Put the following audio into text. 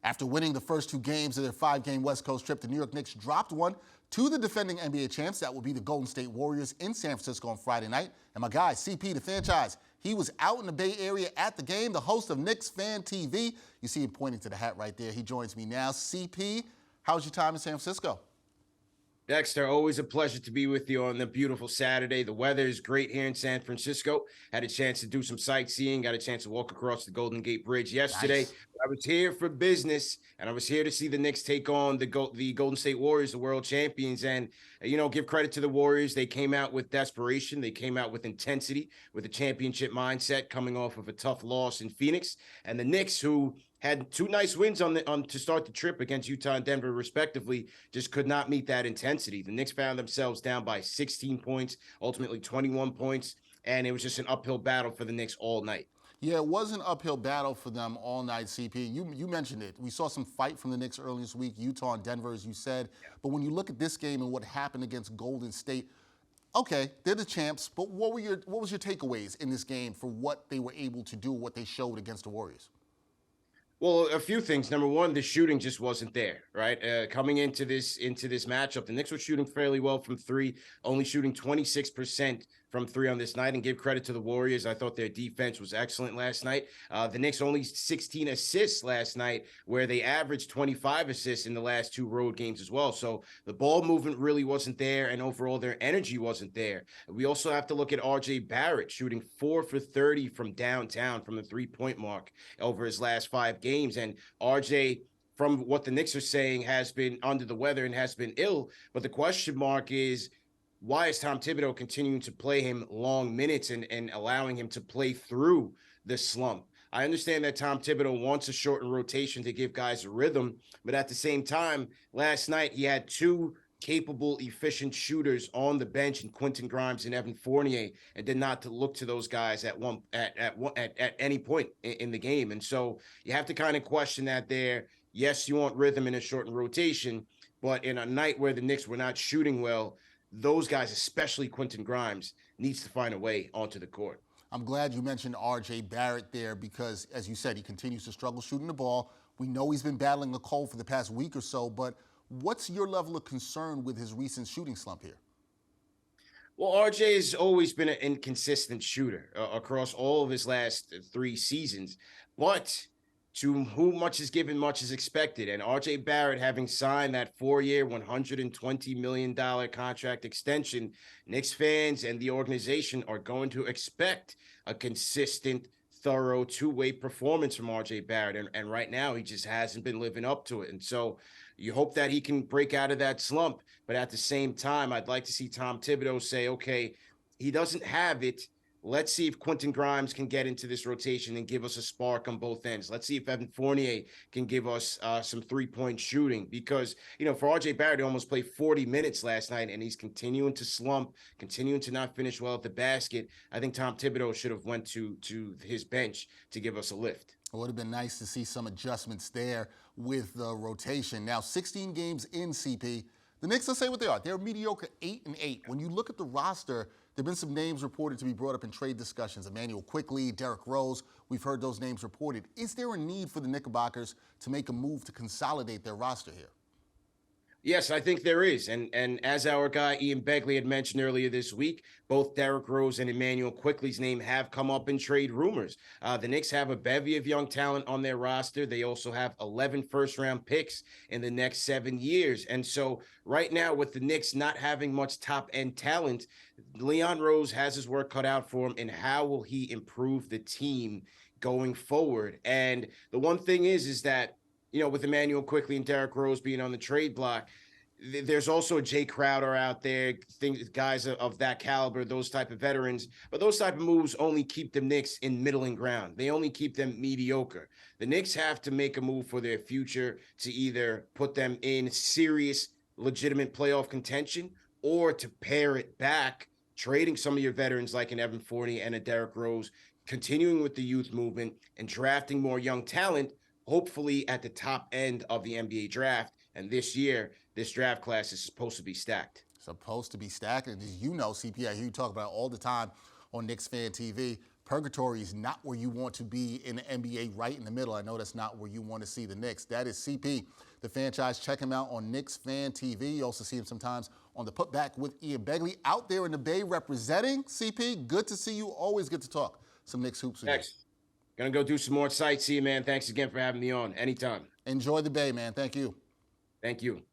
After winning the first two games of their five-game West Coast trip, the New York Knicks dropped one to the defending NBA champs. That will be the Golden State Warriors in San Francisco on Friday night. And my guy, CP, the Fanchise, he was out in the Bay Area at the game, the host of Knicks Fan TV. You see him pointing to the hat right there. He joins me now. CP, how was your time in San Francisco? Dexter, always a pleasure to be with you on the beautiful Saturday. The weather is great here in San Francisco. Had a chance to do some sightseeing, got a chance to walk across the Golden Gate Bridge yesterday. Nice. I was here for business, and I was here to see the Knicks take on the Golden State Warriors, the world champions. And, give credit to the Warriors. They came out with desperation. They came out with intensity, with a championship mindset coming off of a tough loss in Phoenix. And the Knicks, who had two nice wins to start the trip against Utah and Denver, respectively, just could not meet that intensity. The Knicks found themselves down by 16 points, ultimately 21 points, and it was just an uphill battle for the Knicks all night. Yeah, it was an uphill battle for them all night, CP. You mentioned it. We saw some fight from the Knicks earlier this week, Utah and Denver, as you said. Yeah. But when you look at this game and what happened against Golden State, okay, they're the champs, but what was your takeaways in this game for what they were able to do, what they showed against the Warriors? Well, a few things. Number one, the shooting just wasn't there, right? Coming into this matchup, the Knicks were shooting fairly well from three, only shooting 26% from three on this night, and give credit to the Warriors. I thought their defense was excellent last night. The Knicks only 16 assists last night, where they averaged 25 assists in the last two road games as well. So the ball movement really wasn't there, and overall their energy wasn't there. We also have to look at RJ Barrett shooting 4 for 30 from downtown from the three-point mark over his last 5 games. And RJ, from what the Knicks are saying, has been under the weather and has been ill. But the question mark is, why is Tom Thibodeau continuing to play him long minutes and allowing him to play through the slump? I understand that Tom Thibodeau wants a shortened rotation to give guys a rhythm, but at the same time, last night he had two capable, efficient shooters on the bench in Quentin Grimes and Evan Fournier, and did not to look to those guys at any point in the game. And so you have to kind of question that there. Yes, you want rhythm in a shortened rotation, but in a night where the Knicks were not shooting well, those guys, especially Quentin Grimes, needs to find a way onto the court. I'm glad you mentioned RJ Barrett there because, as you said, he continues to struggle shooting the ball. We know he's been battling a cold for the past week or so, but what's your level of concern with his recent shooting slump here? Well, RJ has always been an inconsistent shooter across all of his last 3 seasons, but to whom much is given, much is expected. And RJ Barrett, having signed that 4-year, $120 million contract extension, Knicks fans and the organization are going to expect a consistent, thorough, two-way performance from RJ Barrett. And right now, he just hasn't been living up to it. And so you hope that he can break out of that slump. But at the same time, I'd like to see Tom Thibodeau say, okay, he doesn't have it. Let's see if Quentin Grimes can get into this rotation and give us a spark on both ends. Let's see if Evan Fournier can give us some three-point shooting because, for RJ Barrett, he almost played 40 minutes last night, and he's continuing to slump, continuing to not finish well at the basket. I think Tom Thibodeau should have went to his bench to give us a lift. It would have been nice to see some adjustments there with the rotation. Now, 16 games in, CP. The Knicks, let's say what they are. They're mediocre 8-8. When you look at the roster, there have been some names reported to be brought up in trade discussions. Emmanuel Quickley, Derrick Rose, we've heard those names reported. Is there a need for the Knickerbockers to make a move to consolidate their roster here? Yes, I think there is. And as our guy Ian Begley had mentioned earlier this week, both Derrick Rose and Emmanuel Quickley's name have come up in trade rumors. The Knicks have a bevy of young talent on their roster. They also have 11 first-round picks in the next 7 years. And so right now, with the Knicks not having much top-end talent, Leon Rose has his work cut out for him. And how will he improve the team going forward? And the one thing is that, with Emmanuel Quickley and Derrick Rose being on the trade block, there's also Jay Crowder out there, guys of that caliber, those type of veterans. But those type of moves only keep the Knicks in middling ground. They only keep them mediocre. The Knicks have to make a move for their future to either put them in serious, legitimate playoff contention or to pare it back, trading some of your veterans like an Evan Fournier and a Derrick Rose, continuing with the youth movement and drafting more young talent, hopefully at the top end of the NBA draft. And this year, this draft class is supposed to be stacked. Supposed to be stacked. And as you know, CP, I hear you talk about it all the time on Knicks Fan TV. Purgatory is not where you want to be in the NBA, right in the middle. I know that's not where you want to see the Knicks. That is CP, the Fanchise. Check him out on Knicks Fan TV. You also see him sometimes on the Putback with Ian Begley. Out there in the Bay representing CP. Good to see you. Always good to talk some Knicks hoops with you. Thanks. Gonna go do some more sightseeing, man. Thanks again for having me on. Anytime. Enjoy the Bay, man. Thank you. Thank you.